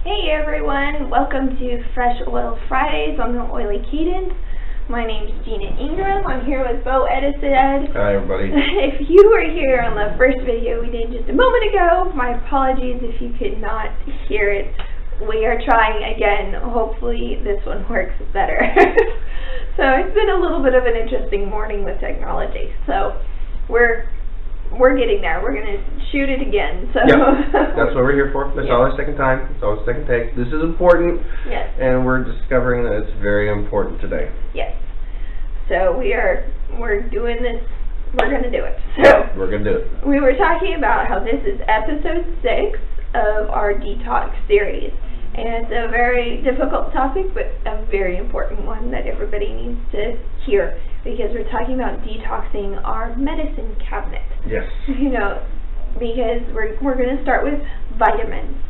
Hey everyone, welcome to Fresh Oil Fridays on the Oily Cadence. My name's Gina Ingram. I'm here with Bo Edison. Hi everybody. If you were here on the first video we did just a moment ago, my apologies if you could not hear it. We are trying again. Hopefully this one works better. So it's been a little bit of an interesting morning with technology. So we're getting there. We're going to shoot it again. So yep. That's what we're here for. It's always second time. It's always second take. This is important. Yes. And we're discovering that it's very important today. Yes. So we're doing this. We're going to do it. So yeah, we're going to do it. We were talking about how this is episode 6 of our Detox series. And it's a very difficult topic, but a very important one that everybody needs to hear, because we're talking about detoxing our medicine cabinet. Yes. You know, because we're going to start with vitamins.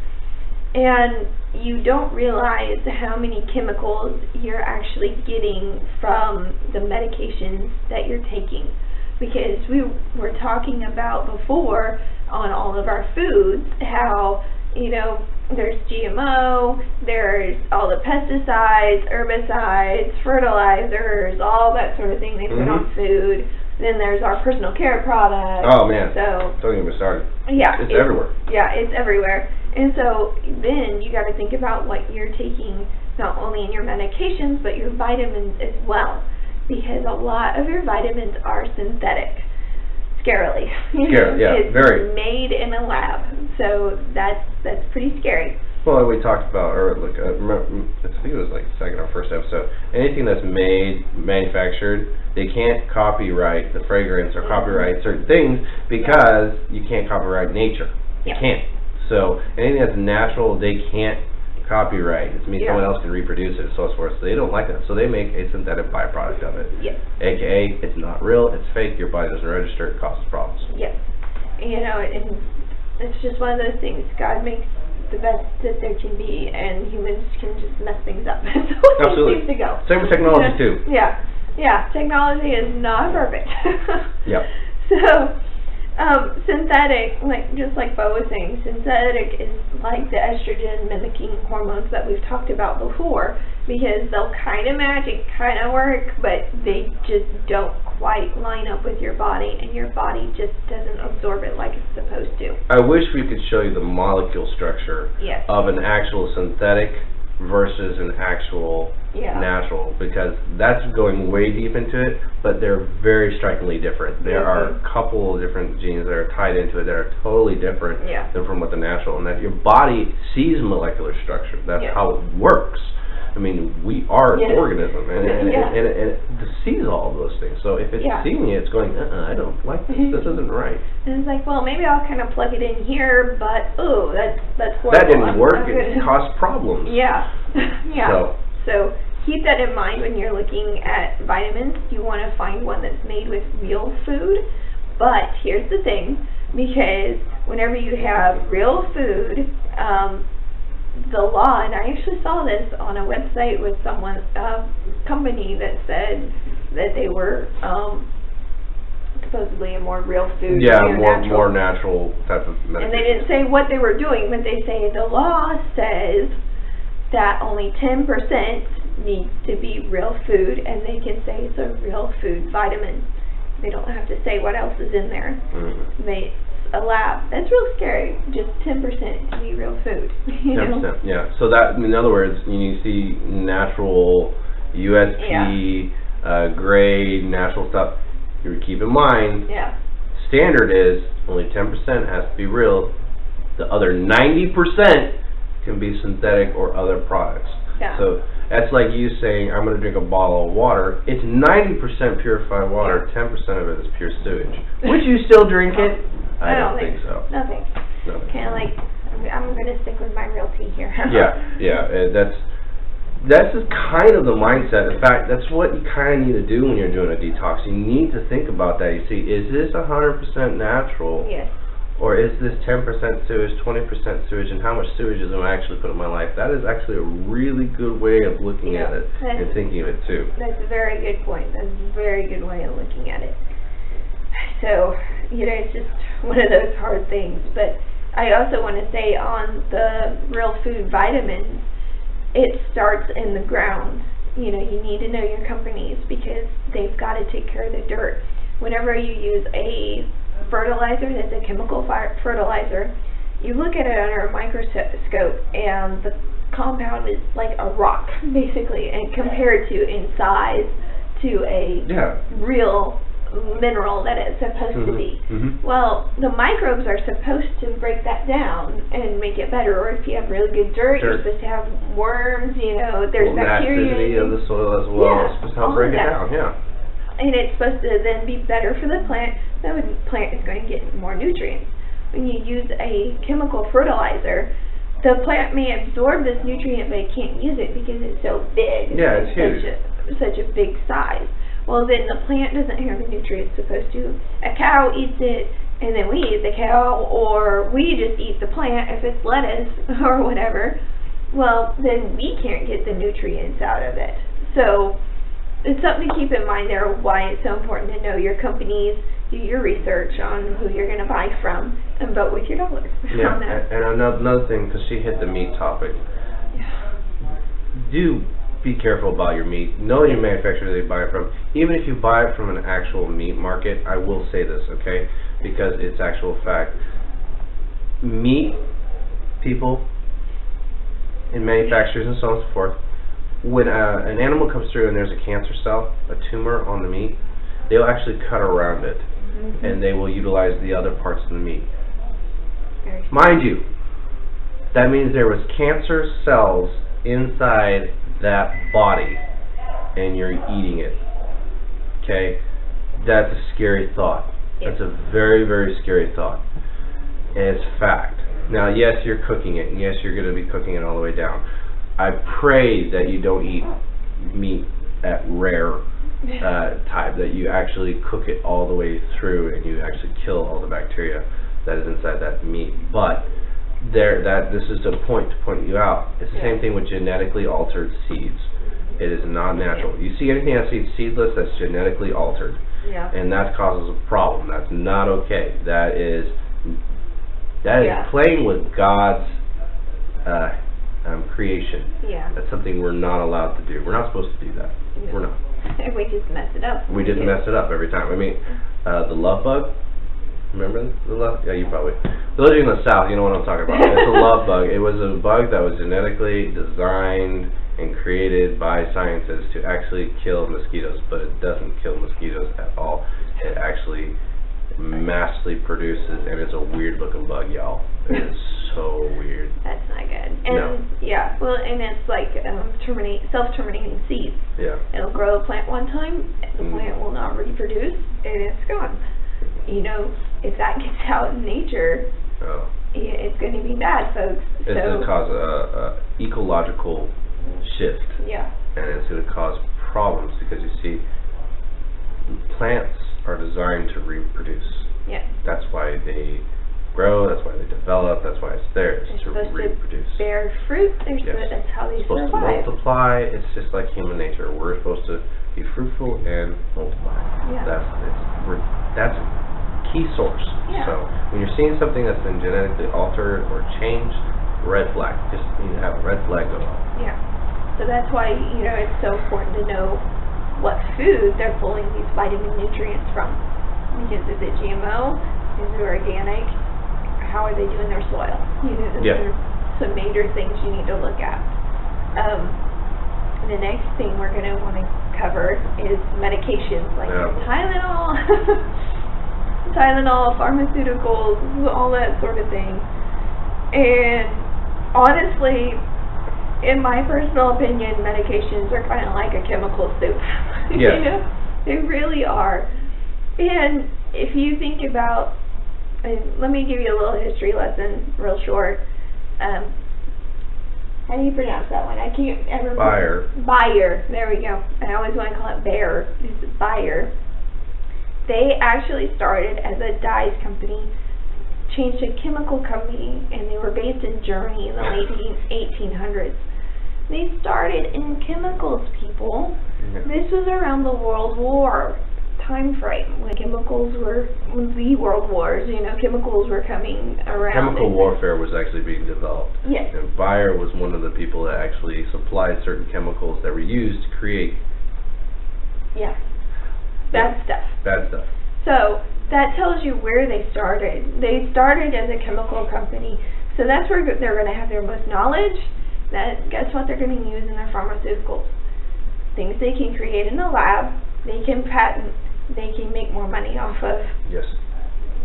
And you don't realize how many chemicals you're actually getting from the medications that you're taking. Because we were talking about before on all of our foods how, you know, there's GMO, there's all the pesticides, herbicides, fertilizers, all that sort of thing they put on food. Then there's our personal care products. Oh man, so don't even get me started. Yeah, it's everywhere. Yeah, it's everywhere. And so then you got to think about what you're taking, not only in your medications, but your vitamins as well. Because a lot of your vitamins are synthetic. Scarily. Scary, yeah, it's very. made in a lab, so that's pretty scary. Well, we talked about, or like, I think it was like second or first episode. Anything that's manufactured, they can't copyright the fragrance or copyright certain things because you can't copyright nature. You can't. So anything that's natural, they can't copyright. It means someone else can reproduce it, so forth. So they don't like that. So they make a synthetic byproduct of it. Yes. AKA, it's not real, it's fake, your body doesn't register, it causes problems. Yes. You know, and it's just one of those things. God makes the best that there can be, and humans can just mess things up. So absolutely. It seems to go. Same with technology, too. Yeah. Yeah. Technology is not perfect. Yep. So, synthetic, just like Bo was saying, synthetic is like the estrogen-mimicking hormones that we've talked about before, because they'll kind of magic, kind of work, but they just don't quite line up with your body, and your body just doesn't absorb it like it's supposed to. I wish we could show you the molecule structure of an actual synthetic versus an actual natural, because that's going way deep into it, but they're very strikingly different. There are a couple of different genes that are tied into it that are totally different than from what the natural, and that your body sees molecular structure. That's how it works. I mean, we are an organism, and it sees all of those things. So if it's seeing it, it's going, I don't like this. This isn't right. And it's like, well, maybe I'll kind of plug it in here, but that's horrible. That didn't work. It caused problems. Yeah. So keep that in mind when you're looking at vitamins. You want to find one that's made with real food. But here's the thing, because whenever you have real food, the law, and I actually saw this on a website with someone, a company that said that they were supposedly a more real food. Yeah, more natural type of medication. And they didn't say what they were doing, but they say the law says that only 10% needs to be real food, and they can say it's a real food vitamin. They don't have to say what else is in there. It's a lab. That's real scary. Just 10% to be real food. 10%, yeah. So that, in other words, you see natural, USP, grade, natural stuff. You keep in mind, standard is only 10% has to be real. The other 90% can be synthetic or other products. So that's like you saying, I'm going to drink a bottle of water. It's 90% purified water, 10% of it is pure sewage. Would you still drink it? I don't think so. Nothing. Kind of like, I'm going to stick with my real tea here. That's just kind of the mindset. In fact, that's what you kind of need to do when you're doing a detox. You need to think about that. You see, is this 100% natural? Yes. Or is this 10% sewage, 20% sewage, and how much sewage is I actually put in my life? That is actually a really good way of looking at it and thinking of it too. That's a very good point. That's a very good way of looking at it. So, it's just one of those hard things. But I also want to say on the real food vitamins, it starts in the ground. You know, you need to know your companies because they've got to take care of the dirt. Whenever you use a fertilizer that's a chemical fertilizer, you look at it under a microscope and the compound is like a rock, basically, and compared to in size to a real mineral that it's supposed to be. Well, the microbes are supposed to break that down and make it better. Or if you have really good dirt, you're supposed to have worms, you know, there's bacteria. The acidity of the soil as well. It's supposed to help break it down, And it's supposed to then be better for the plant. The plant is going to get more nutrients. When you use a chemical fertilizer, the plant may absorb this nutrient, but it can't use it because it's so big. Yeah, it's huge. Such a big size. Well, then the plant doesn't have the nutrients it's supposed to. A cow eats it, and then we eat the cow, or we just eat the plant if it's lettuce or whatever. Well, then we can't get the nutrients out of it. So it's something to keep in mind there, why it's so important to know your companies, do your research on who you're going to buy from, and vote with your dollars. Yeah, and another thing, because she hit the meat topic, do be careful about your meat. Know your manufacturer that you buy it from. Even if you buy it from an actual meat market, I will say this, okay, because it's actual fact. Meat people and manufacturers and so on and so forth, when an animal comes through and there's a cancer cell, a tumor on the meat, they'll actually cut around it, and they will utilize the other parts of the meat. Mind you, that means there was cancer cells inside that body, and you're eating it. Okay? That's a scary thought. That's a very, very scary thought. And it's fact. Now, yes, you're cooking it, and yes, you're going to be cooking it all the way down. I pray that you don't eat meat at rare type, that you actually cook it all the way through and you actually kill all the bacteria that is inside that meat. But this is the point to point you out. It's the same thing with genetically altered seeds. It is not natural. You see anything that's seedless, that's genetically altered. And that causes a problem. That's not okay. That is playing with God's creation. That's something we're not allowed to do. We're not supposed to do that. We're not. And we just mess it up. We just mess it up every time. I mean, the love bug. Remember the love? Yeah, you probably. Those of you in the South, you know what I'm talking about. It's a love bug. It was a bug that was genetically designed and created by scientists to actually kill mosquitoes, but it doesn't kill mosquitoes at all. It actually massively produces, and it's a weird looking bug, y'all. It is so weird. That's not good. And well, and it's like self-terminating seeds. It'll grow a plant one time, the plant will not reproduce, and it's gone. You know, if that gets out in nature, it's going to be bad, folks. It's going to cause a ecological shift. And it's going to cause problems because, you see, plants are designed to reproduce. That's why they grow, that's why they develop, that's why it's there. It's to reproduce. Bear fruit, that's how they survive. Supposed to multiply. It's just like human nature. We're supposed to be fruitful and multiply. That's a key source. So when you're seeing something that's been genetically altered or changed, red flag. Just you have a red flag go off. So that's why, you know, it's so important to know what food they're pulling these vitamin nutrients from. Because is it GMO? Is it organic? How are they doing their soil? You know, those are some major things you need to look at. The next thing we're going to want to cover is medications like Tylenol, pharmaceuticals, all that sort of thing. And honestly, in my personal opinion, medications are kind of like a chemical soup. You know, they really are. And if you think about, let me give you a little history lesson, real short. How do you pronounce that one? I can't ever. Bayer. There we go. I always want to call it Bayer. It's Bayer. They actually started as a dyes company, changed to a chemical company, and they were based in Germany in the late 1800s. They started in chemicals, people. This was around the World War time frame when chemicals were, the world wars, you know, chemicals were coming around. Chemical warfare was actually being developed. Yes. And Bayer was one of the people that actually supplied certain chemicals that were used to create. Yeah. Bad stuff. Bad stuff. So that tells you where they started. They started as a chemical company. So that's where they're going to have their most knowledge. Guess what they're going to use in their pharmaceuticals? Things they can create in the lab, they can patent, they can make more money off of. Yes.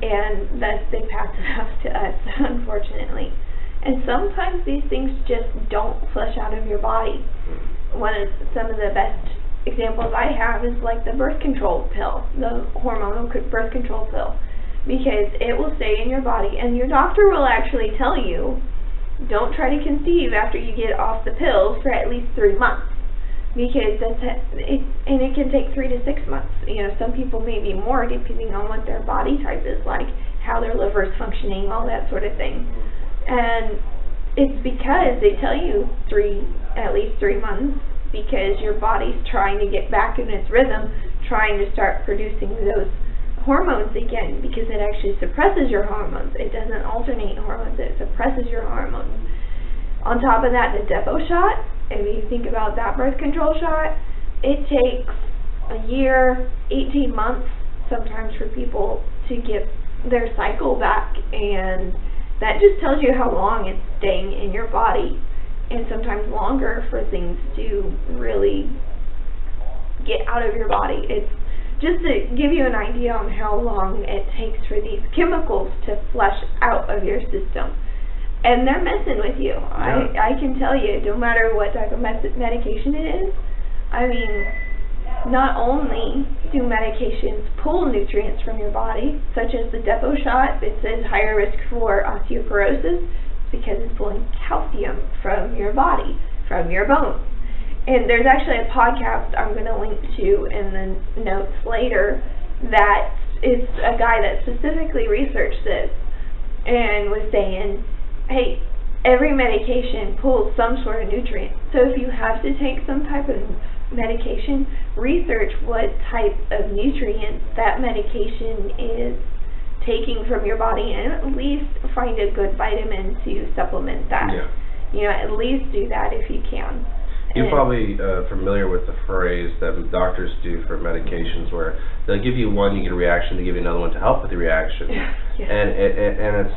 And they pass it off to us, unfortunately. And sometimes these things just don't flush out of your body. Some of the best examples I have is like the birth control pill, the hormonal birth control pill, because it will stay in your body, and your doctor will actually tell you, don't try to conceive after you get off the pills for at least 3 months. Because and it can take 3 to 6 months. You know, some people may be more depending on what their body type is like, how their liver is functioning, all that sort of thing. And it's because they tell you at least 3 months, because your body's trying to get back in its rhythm, trying to start producing those hormones again, because it actually suppresses your hormones. It doesn't alternate hormones, it suppresses your hormones. On top of that, the depot shot, if you think about that birth control shot, it takes a year, 18 months sometimes for people to get their cycle back, and that just tells you how long it's staying in your body, and sometimes longer for things to really get out of your body. It's just to give you an idea on how long it takes for these chemicals to flush out of your system. And they're messing with you. Yeah. I can tell you, no matter what type of medication it is, I mean, not only do medications pull nutrients from your body, such as the depot shot, it says higher risk for osteoporosis, because it's pulling calcium from your body, from your bones. And there's actually a podcast I'm going to link to in the notes later that is a guy that specifically researched this and was saying, hey, every medication pulls some sort of nutrient. So if you have to take some type of medication, research what type of nutrients that medication is taking from your body, and at least find a good vitamin to supplement that. Yeah. You know, at least do that if you can. You're probably familiar with the phrase that doctors do for medications, where they'll give you one, you get a reaction, they give you another one to help with the reaction. Yeah. And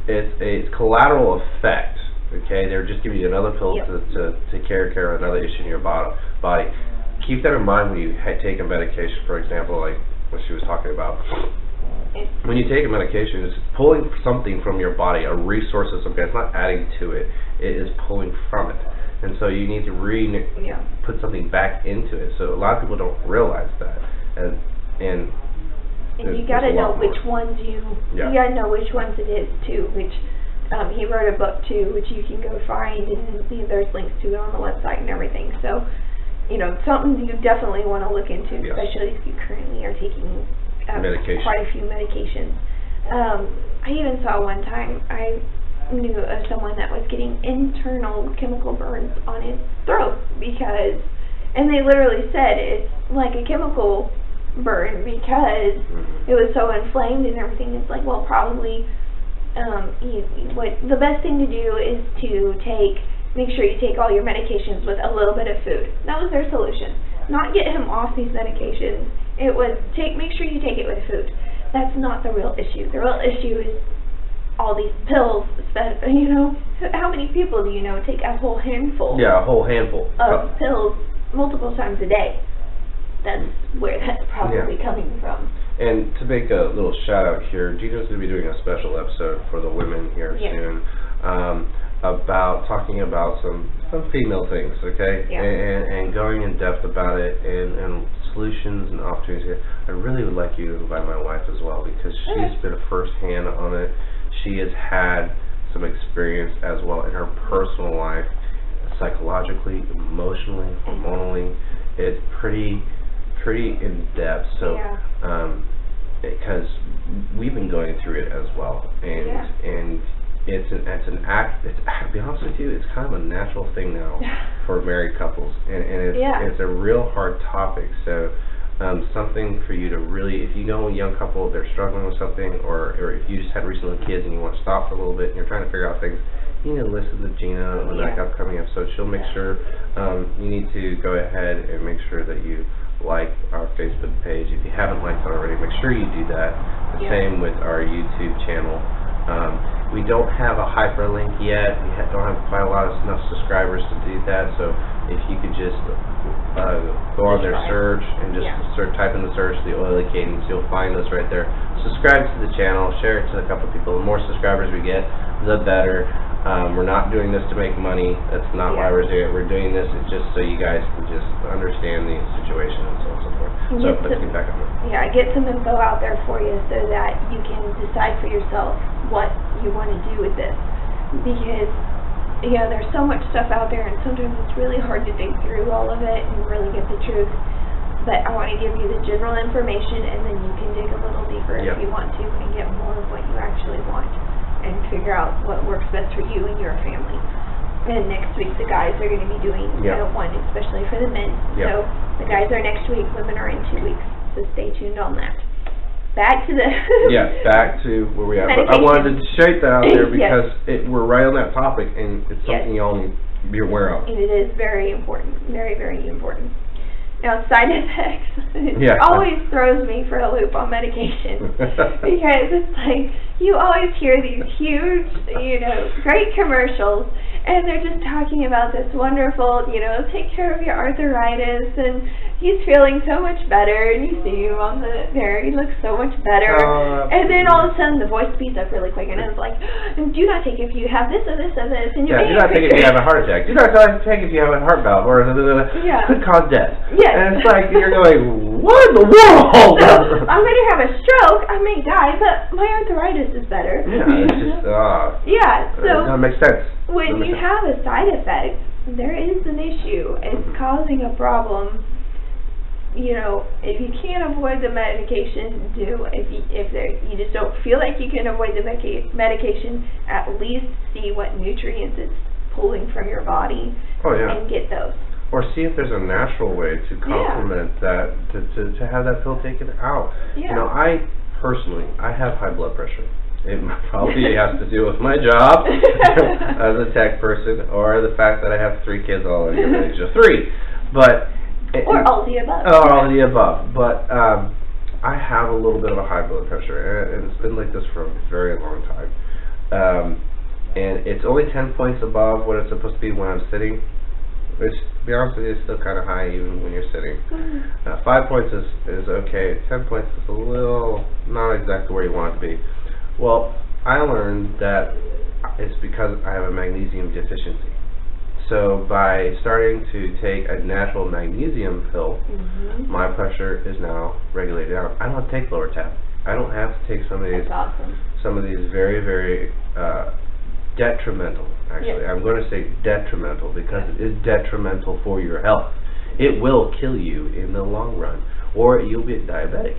it's collateral effect. Okay, they're just giving you another pill to take care of another issue in your body. Keep that in mind when you take a medication, for example, like what she was talking about. When you take a medication, it's pulling something from your body, a resource of some kind. It's not adding to it. It is pulling from it. And so you need to put something back into it. So a lot of people don't realize that. And you got to know which ones you got to know which ones it is too. Which he wrote a book too, which you can go find, and there's links to it on the website and everything. So, you know, something you definitely want to look into, especially if you currently are taking quite a few medications. I even saw one time, I knew of someone that was getting internal chemical burns on his throat and they literally said it's like a chemical burn because it was so inflamed and everything. It's like, well, probably the best thing to do is to make sure you take all your medications with a little bit of food. That was their solution. Not get him off these medications. It was make sure you take it with food. That's not the real issue. The real issue is all these pills. You know, how many people do you know take a whole handful? Yeah, a whole handful of pills multiple times a day. That's where that's probably coming from. And to make a little shout out here, Gina's going to be doing a special episode for the women here soon, about talking about some female things, okay? Yeah. And going in depth about it and solutions and opportunities here. I really would like you to invite my wife as well, because she's been a first hand on it. She has had some experience as well in her personal life, psychologically, emotionally, hormonally. It's pretty in depth. So, because we've been going through it as well, and it's to be honest with you, it's kind of a natural thing now for married couples, and it's a real hard topic. So something for you to really, if you know a young couple, they're struggling with something, or if you just had recently kids and you want to stop for a little bit and you're trying to figure out things, you need to listen to Gina on that upcoming episode. She'll make sure, you need to go ahead and make sure that you like our Facebook page. If you haven't liked it already, make sure you do that. The same with our YouTube channel. We don't have a hyperlink yet. We don't have quite a lot of enough subscribers to do that, so if you could just go on their search and just type in the search, the Oily Cadence, you'll find us right there. Subscribe to the channel, share it to a couple of people. The more subscribers we get, the better. We're not doing this to make money. That's not why we're doing it. We're doing this just so you guys can just understand the situation and so on and so forth. So let's get back on it. Yeah, get some info out there for you so that you can decide for yourself what you want to do with this. Because there's so much stuff out there, and sometimes it's really hard to dig through all of it and really get the truth. But I want to give you the general information, and then you can dig a little deeper if you want to and get more of what you actually want and figure out what works best for you and your family. And next week the guys are going to be doing one, especially for the men. So the guys are next week, women are in 2 weeks. So stay tuned on that. Back to the back to where we are. But I wanted to shake that out there because we're right on that topic, and it's something you all need to be aware of. And it is very important, very, very important. Now, side effects, it always throws me for a loop on medication because it's like you always hear these huge, great commercials, and they're just talking about this wonderful, take care of your arthritis, and he's feeling so much better, and you see him on there, he looks so much better, and then all of a sudden the voice speeds up really quick, and it's like, do not take if you have this or this or this, and do not take if you have a heart attack, do not take if you have a heart valve, or could cause death. And it's like, you're going, what in the world? I'm going to have a stroke, I may die, but my arthritis is better. Yeah, it's just, so that makes sense. When you have a side effect, there is an issue. It's causing a problem. If you can't avoid the medication, do. If you just don't feel like you can avoid the medication, at least see what nutrients it's pulling from your body and get those. Or see if there's a natural way to complement that, to have that pill taken out. I personally, I have high blood pressure. It probably has to do with my job as a tech person, or the fact that I have 3 kids all under the age of 3. Or all the above. Or all the above. But I have a little bit of a high blood pressure, and it's been like this for a very long time. And it's only 10 points above what it's supposed to be when I'm sitting. Which, to be honest with you, is still kind of high even when you're sitting. 5 points is okay. 10 points is a little not exactly where you want it to be. Well, I learned that it's because I have a magnesium deficiency. So by starting to take a natural magnesium pill, my pressure is now regulated down. I don't have to take lower tab. I don't have to take some of these very, very detrimental, actually. I'm going to say detrimental because it is detrimental for your health. It will kill you in the long run, or you'll be diabetic.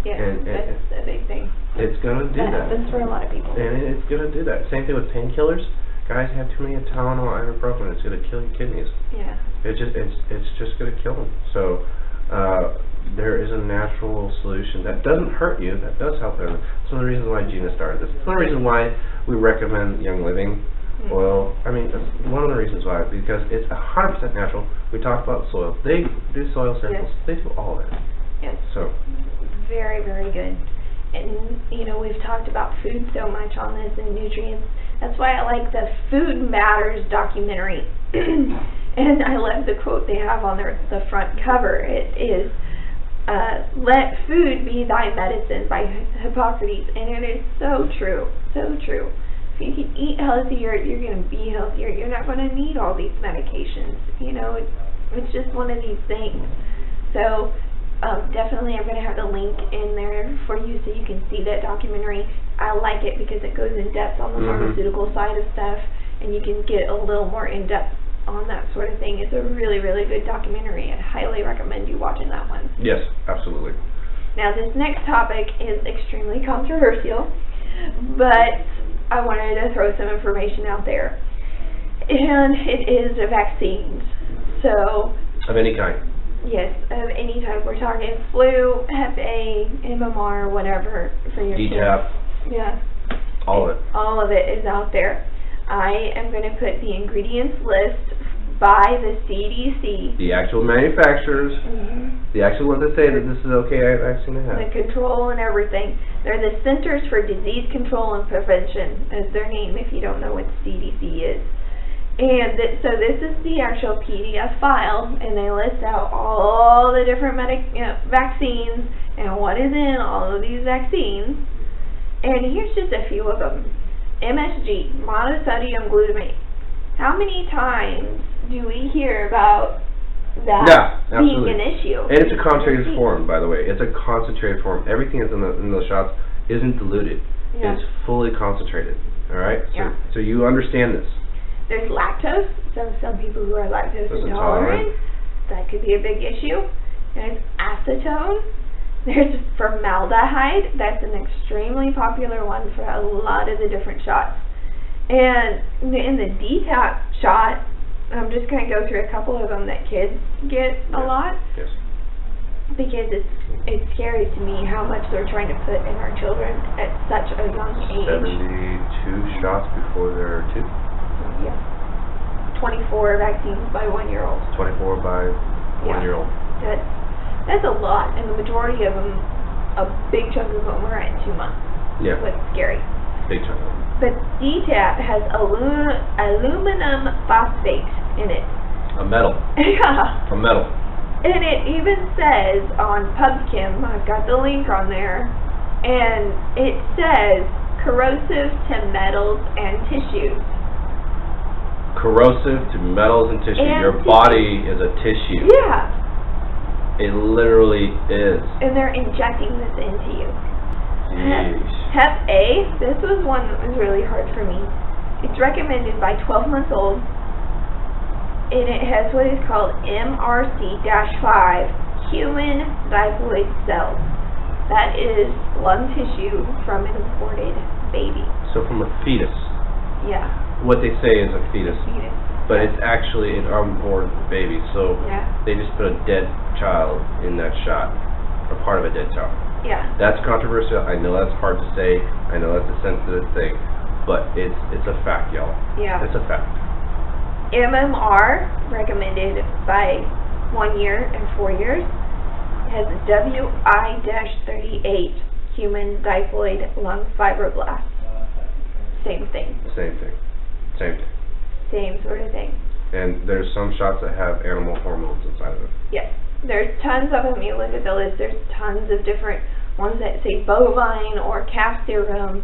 And that's a big thing. It's going to do that. That happens for a lot of people. And it's going to do that. Same thing with painkillers. Guys have too many Tylenol, ibuprofen. It's going to kill your kidneys. Yeah. It's just going to kill them. So there is a natural solution that doesn't hurt you, that does help them. It's one of the reasons why Gina started this. It's one of the reasons why we recommend Young Living oil. I mean, that's one of the reasons why, because it's 100% natural. We talked about soil. They do soil samples. They do all of it. Yes. So very, very good. And we've talked about food so much on this and nutrients. That's why I like the Food Matters documentary. And I love the quote they have on the front cover. It is, "Let food be thy medicine" by Hippocrates, and it is so true, so true. If you can eat healthier, you're going to be healthier. You're not going to need all these medications. It's just one of these things. So definitely I'm going to have the link in there for you so you can see that documentary. I like it because it goes in depth on the pharmaceutical side of stuff, and you can get a little more in depth on that sort of thing. It's a really, really good documentary. I highly recommend you watching that one. Yes, absolutely. Now this next topic is extremely controversial, but I wanted to throw some information out there. And it is vaccines. So of any kind. Yes, of any type. We're talking flu, Hep A, MMR, whatever for your DTaP. kids. Yeah. All of it. All of it is out there. I am going to put the ingredients list by the CDC. The actual manufacturers, the actual ones that say that this is okay vaccine to have. The control and everything. They're the Centers for Disease Control and Prevention, is their name if you don't know what CDC is. And so this is the actual PDF file, and they list out all the different vaccines and what is in all of these vaccines. And here's just a few of them. MSG, monosodium glutamate. How many times do we hear about that being an issue? And it's a concentrated form, by the way. It's a concentrated form. Everything that's in those shots isn't diluted. Yeah. It's fully concentrated. All right? Yeah. So you understand this. There's lactose. So some people who are lactose intolerant, that could be a big issue. There's acetone. There's formaldehyde. That's an extremely popular one for a lot of the different shots. And in the Detox shot, I'm just going to go through a couple of them that kids get a lot. Yes. Because it's scary to me how much they're trying to put in our children at such a young age. 72 shots before they're 2? Yeah. 24 vaccines by 1-year-olds. 24 by 1-year-old. That's a lot, and the majority of them, a big chunk of them, are at 2 months. Yeah. What's scary. Big chunk of them. But DTaP has aluminum phosphate in it. A metal. Yeah. A metal. And it even says on PubChem, I've got the link on there, and it says corrosive to metals and tissues. Corrosive to metals and tissue. Your body is a tissue. Yeah. It literally is. And they're injecting this into you. Jeez. Hep A, this was one that was really hard for me. It's recommended by 12 months old, and it has what is called MRC-5, human diploid cells. That is lung tissue from an aborted baby. So from a fetus. Yeah. What they say is a fetus. But it's actually an unborn baby, so they just put a dead child in that shot, or part of a dead child. Yeah. That's controversial. I know that's hard to say. I know that's a sensitive thing, but it's a fact, y'all. Yeah. It's a fact. MMR, recommended by 1 year and 4 years, has WI-38, human diploid lung fibroblast. Same thing. Same thing. Same thing. Same sort of thing. And there's some shots that have animal hormones inside of it. Yes. There's tons of them. You look at the list, there's tons of different ones that say bovine or calf serum.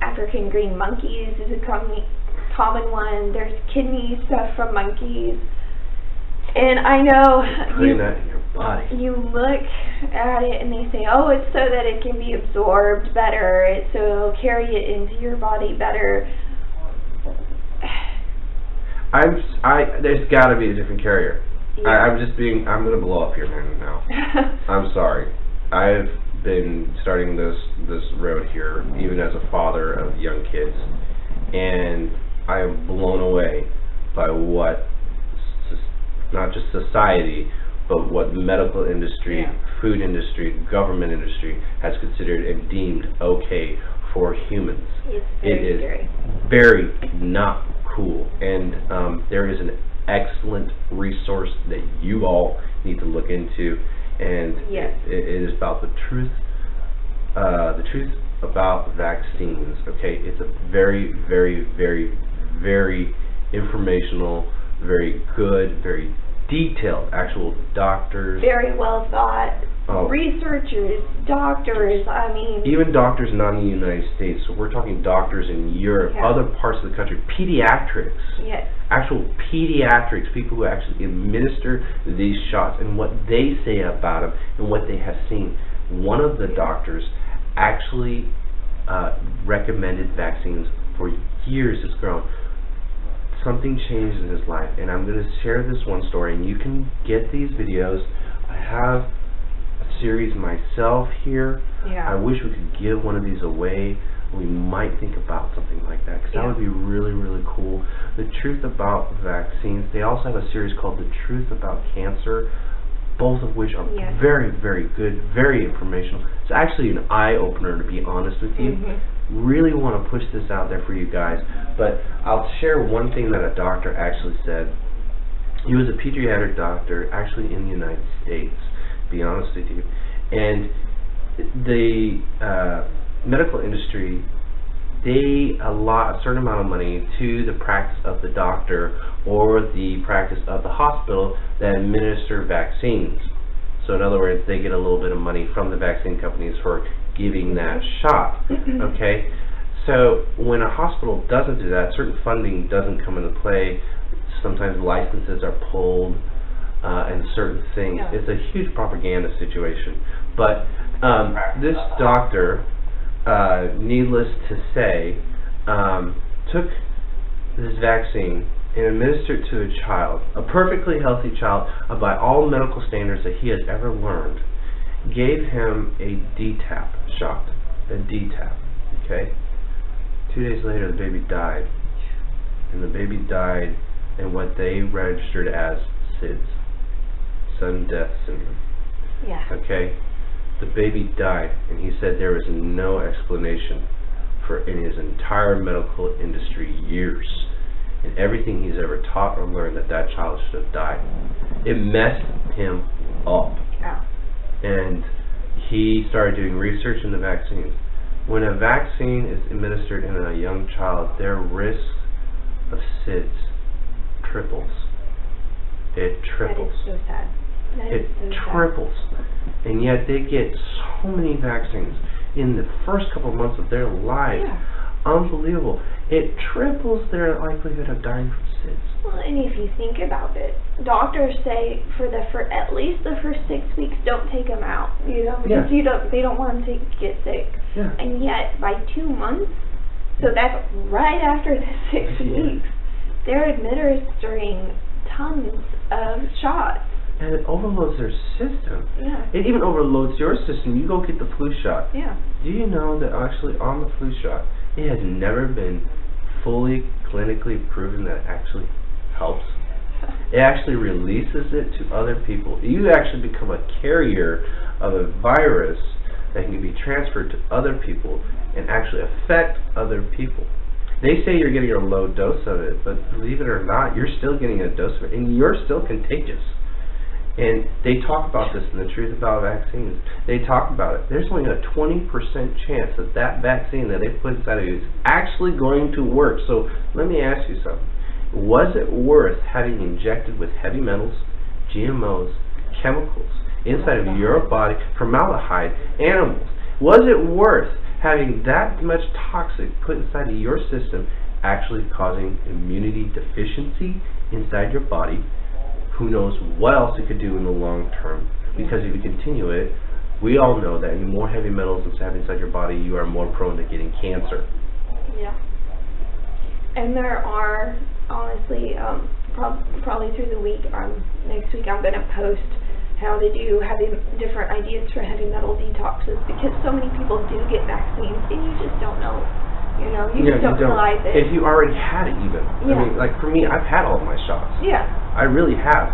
African green monkeys is a common one. There's kidney stuff from monkeys. And I know putting that in your body. You look at it and they say, oh, it's so that it can be absorbed better. It's so it'll carry it into your body better. There's got to be a different carrier. Yeah. I'm going to blow up here, man, now. I'm sorry. I've been starting this road here, even as a father of young kids, and I am blown away by what, not just society, but what medical industry, food industry, government industry has considered and deemed okay for humans. It is very not cool, and there is an excellent resource that you all need to look into, and it is about the truth about vaccines. Okay, it's a very, very, very, very informational, very good, very detailed, actual doctors. Very well thought. Researchers, doctors, I mean... Even doctors not in the United States, so we're talking doctors in Europe, other parts of the country, pediatrics. Yes. Actual pediatrics, people who actually administer these shots and what they say about them and what they have seen. One of the doctors actually recommended vaccines for years. It's grown. Something changed in his life, and I'm going to share this one story, and you can get these videos. I have a series myself here. I wish we could give one of these away. We might think about something like that, because that would be really, really cool. The Truth About Vaccines. They also have a series called The Truth About Cancer. both of which are very, very good, very informational. It's actually an eye-opener, to be honest with you. Really want to push this out there for you guys. But I'll share one thing that a doctor actually said. He was a pediatric doctor, actually in the United States, to be honest with you. And the medical industry, they allot a certain amount of money to the practice of the doctor or the practice of the hospital that administer vaccines. So in other words, they get a little bit of money from the vaccine companies for giving that shot. Okay? So when a hospital doesn't do that, certain funding doesn't come into play. Sometimes licenses are pulled and certain things. It's a huge propaganda situation. But this doctor, needless to say, took this vaccine and administered to a child, a perfectly healthy child, by all medical standards that he has ever learned, gave him a DTaP shot, a DTaP, okay? 2 days later, the baby died, and the baby died in what they registered as SIDS, sudden death syndrome. Okay? The baby died, and he said there was no explanation for in his entire medical industry years, and everything he's ever taught or learned, that that child should have died. It messed him up. And he started doing research into vaccines. When a vaccine is administered in a young child, their risk of SIDS triples. It triples. That is so sad. It triples. And yet they get so many vaccines in the first couple of months of their lives. Unbelievable. It triples their likelihood of dying from SIDS. Well, and if you think about it, doctors say for at least the first 6 weeks, don't take them out, because they don't want them to get sick. And yet by 2 months, so that's right after the 6 weeks, they're administering tons of shots. And it overloads their system. It even overloads your system. You go get the flu shot. Do you know that actually on the flu shot, it has never been fully clinically proven that it actually helps? It actually releases it to other people. You actually become a carrier of a virus that can be transferred to other people and actually affect other people. They say you're getting a low dose of it, but believe it or not, you're still getting a dose of it, and you're still contagious. And they talk about this in The Truth About Vaccines. They talk about it. There's only a 20% chance that that vaccine that they put inside of you is actually going to work. So let me ask you something. Was it worth having injected with heavy metals, GMOs, chemicals inside of your body, formaldehyde, animals? Was it worth having that much toxic put inside of your system actually causing immunity deficiency inside your body? Who knows what else it could do in the long term? Because if you continue it, we all know that the more heavy metals inside your body, you are more prone to getting cancer. And there are, honestly, probably through the week, next week I'm going to post how to do different ideas for heavy metal detoxes, because so many people do get vaccines and you just don't know. You just don't realize it. If you already had it, even. I mean, like for me, I've had all of my shots. I really have.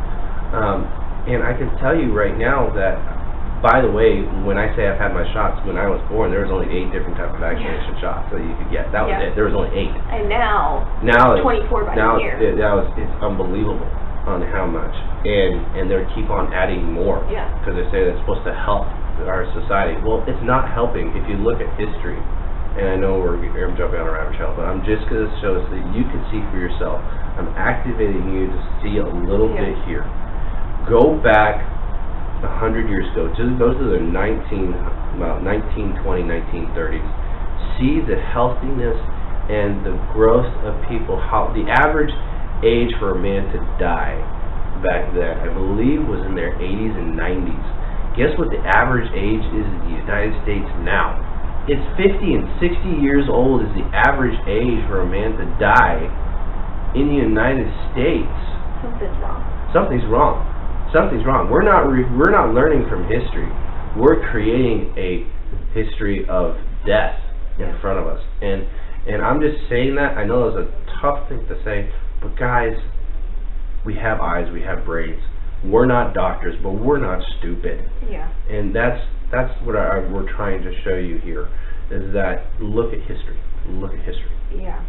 And I can tell you right now that, by the way, when I say I've had my shots, when I was born, there was only 8 different types of vaccination shots that you could get. That was it. There was only 8. And now it's 24 by year. It's unbelievable on how much. And they keep on adding more. Because they say that's supposed to help our society. Well, it's not helping if you look at history. And I know I'm jumping on a rabbit trail, but I'm just going to show so that you can see for yourself. I'm activating you to see a little bit here. Go back 100 years ago. Just go to the 1920, 1930s. See the healthiness and the growth of people. How the average age for a man to die back then, I believe, was in their 80s and 90s. Guess what the average age is in the United States now? It's 50 and 60 years old is the average age for a man to die in the United States. Something's wrong. Something's wrong. Something's wrong. We're not learning from history. We're creating a history of death in front of us. And I'm just saying that. I know it's a tough thing to say, but guys, we have eyes, we have brains. we're not doctors, but we're not stupid. Yeah. And that's what we're trying to show you here, is that look at history. Look at history. Yeah.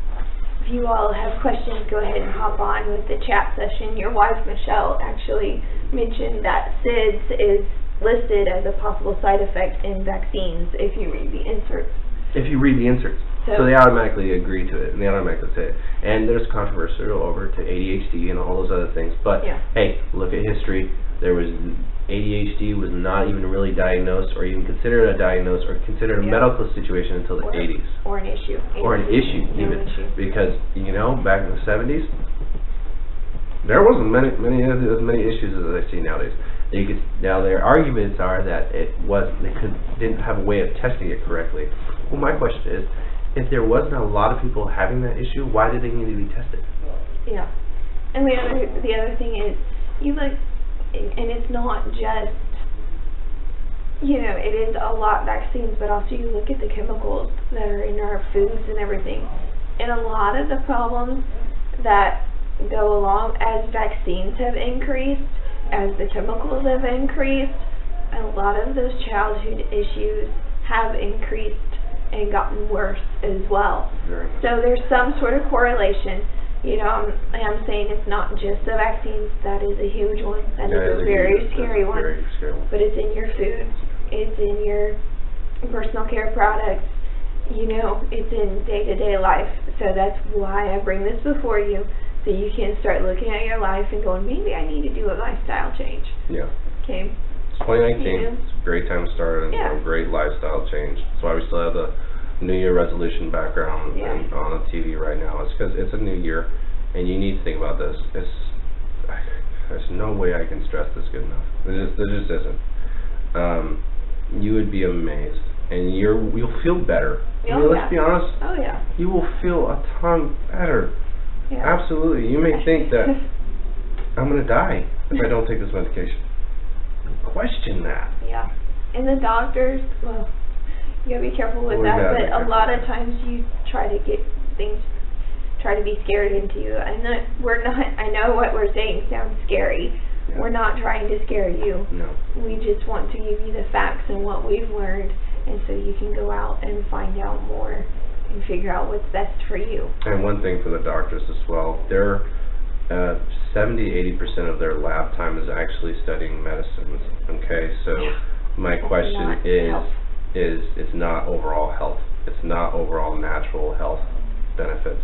If you all have questions, go ahead and hop on with the chat session. Your wife, Michelle, actually mentioned that SIDS is listed as a possible side effect in vaccines if you read the inserts. If you read the inserts. So they automatically agree to it, and they automatically say it. And there's controversy over to ADHD and all those other things. But, hey, look at history. ADHD was not even really diagnosed or even considered a diagnosis or considered a medical situation until the 80s. Or an issue. Or an issue, even. Because, you know, back in the 70s, there wasn't as many issues as I see nowadays. Now their arguments are that they didn't have a way of testing it correctly. Well, my question is, if there wasn't a lot of people having that issue, why did they need to be tested? Yeah. And the other thing is, you look, and it's not just, you know, it is a lot vaccines, but also you look at the chemicals that are in our foods and everything. And a lot of the problems that go along as vaccines have increased, as the chemicals have increased, a lot of those childhood issues have increased and gotten worse as well. So there's some sort of correlation. You know, I'm saying it's not just the vaccines. That is a huge one. That is a very scary one. But it's in your foods. It's in your personal care products. You know, it's in day-to-day life. So that's why I bring this before you, so you can start looking at your life and going, maybe I need to do a lifestyle change. Yeah. Okay. It's 2019. It's a great time to start a great lifestyle change. That's why we still have the New Year resolution background on the TV right now. It's because it's a new year, and you need to think about this. There's no way I can stress this good enough. There just isn't. You would be amazed, and you'll feel better. Let's be honest. Oh yeah. You will feel a ton better. Yeah. Absolutely. You may think that I'm going to die if I don't take this medication. Question that. Yeah. And the doctors, well, you gotta be careful with that, but a lot of times you try to get things, try to be scared into you. I know what we're saying sounds scary. Yeah. We're not trying to scare you. No. We just want to give you the facts and what we've learned, and so you can go out and find out more and figure out what's best for you. And one thing for the doctors as well, they're 70-80% of their lab time is actually studying medicines. Okay, so my question is it's not overall health. It's not overall natural health benefits.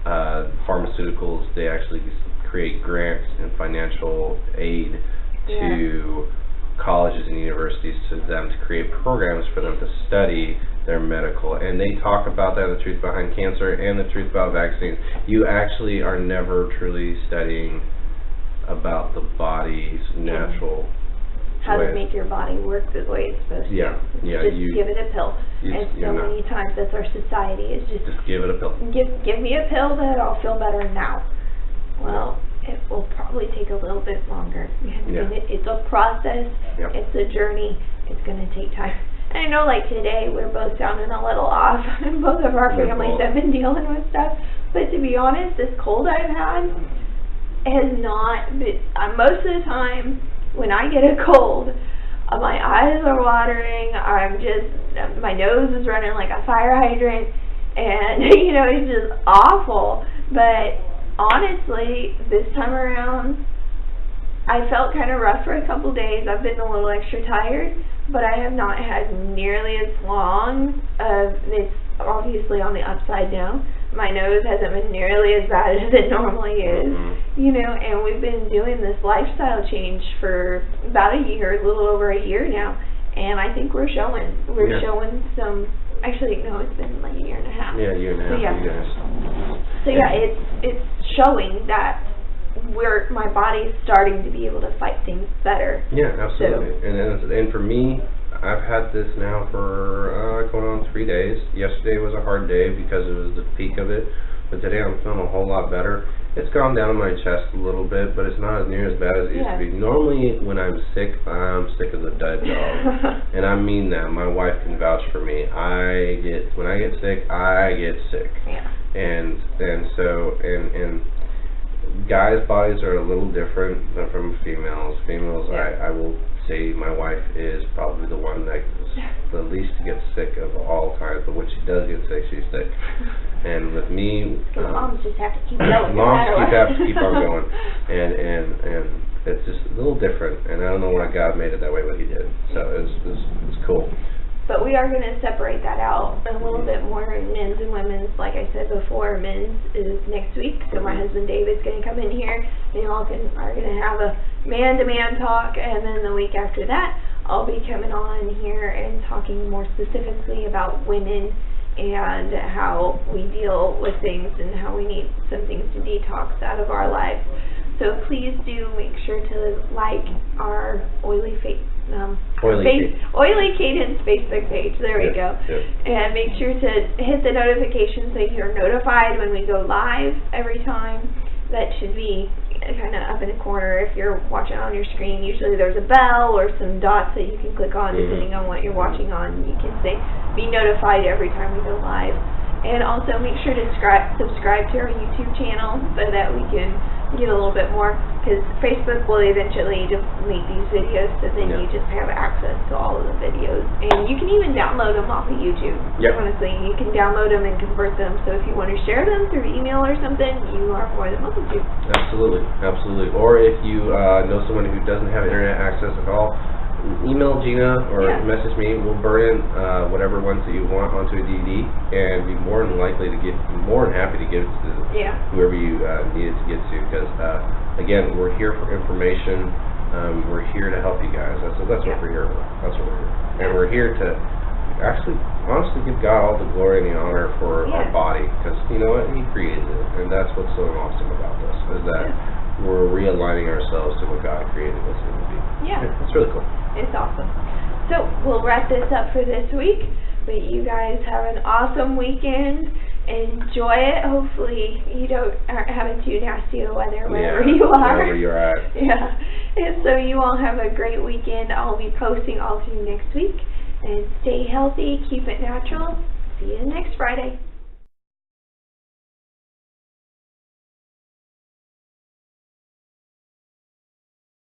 Pharmaceuticals, they actually create grants and financial aid to colleges and universities to them to create programs for them to study their medical, and they talk about that, the truth behind cancer and the truth about vaccines. You actually are never truly studying about the body's natural how to make your body work the way it's supposed to. Just give it a pill. And so many times that's our society, is just give it a pill. Give me a pill that I'll feel better now. Well, it will probably take a little bit longer. And it's a process. It's a journey. It's going to take time. And I know, like today, we're both sounding a little off, and both of our families have been dealing with stuff. But to be honest, this cold I've had has not been, most of the time, when I get a cold, my eyes are watering, my nose is running like a fire hydrant, and, you know, it's just awful. But honestly, this time around, I felt kind of rough for a couple days. I've been a little extra tired, but I have not had nearly as long of this, obviously on the upside down. My nose hasn't been nearly as bad as it normally is, you know, and we've been doing this lifestyle change for about a year, a little over a year now, and I think we're showing showing some, actually, no, it's been like a year and a half. Yeah, a year and a half. So it's showing that my body's starting to be able to fight things better. Yeah, absolutely. So, and for me, I've had this now for going on 3 days. Yesterday was a hard day because it was the peak of it, but today I'm feeling a whole lot better. It's gone down my chest a little bit, but it's not as near as bad as it used to be. Normally, when I'm sick as a dead dog, and I mean that. My wife can vouch for me. When I get sick, I get sick. Yeah. And guys' bodies are a little different than from females. Females, I will say my wife is probably the one that is the least to get sick of all times, but when she does get sick, she's sick. And with me, moms just have to keep going. Moms have to keep on going, and it's just a little different. And I don't know why God made it that way, but He did. So it's cool. But we are going to separate that out a little bit more in men's and women's. Like I said before, men's is next week. So my husband David's going to come in here, and y'all are going to have a man-to-man talk. And then the week after that, I'll be coming on here and talking more specifically about women and how we deal with things and how we need some things to detox out of our lives. So please do make sure to like our Oily Cadence Facebook page. There we go. And make sure to hit the notification so you're notified when we go live every time. That should be kind of up in the corner if you're watching on your screen. Usually there's a bell or some dots that you can click on depending on what you're watching on. You can say be notified every time we go live. And also make sure to subscribe to our YouTube channel so that we can get a little bit more, because Facebook will eventually delete these videos, so then you just have access to all of the videos. And you can even download them off of YouTube. Honestly, you can download them and convert them, so if you want to share them through email or something, you are more than welcome to. Absolutely. Or if you know someone who doesn't have internet access at all, email Gina or message me. We'll burn in whatever ones that you want onto a DVD, and be more than happy to give it to whoever you need it to get to. Because again, we're here for information. We're here to help you guys. That's what we're here for. And we're here to actually, honestly, give God all the glory and the honor for our body, because you know what, He created it, and that's what's so awesome about this, is that we're realigning ourselves to what God created us to be. It's really cool. It's awesome. So we'll wrap this up for this week, but you guys have an awesome weekend. Enjoy it. Hopefully you aren't having too nasty of weather wherever you are. Wherever you're at. And so you all have a great weekend. I'll be posting all to you next week. And stay healthy, keep it natural. See you next Friday.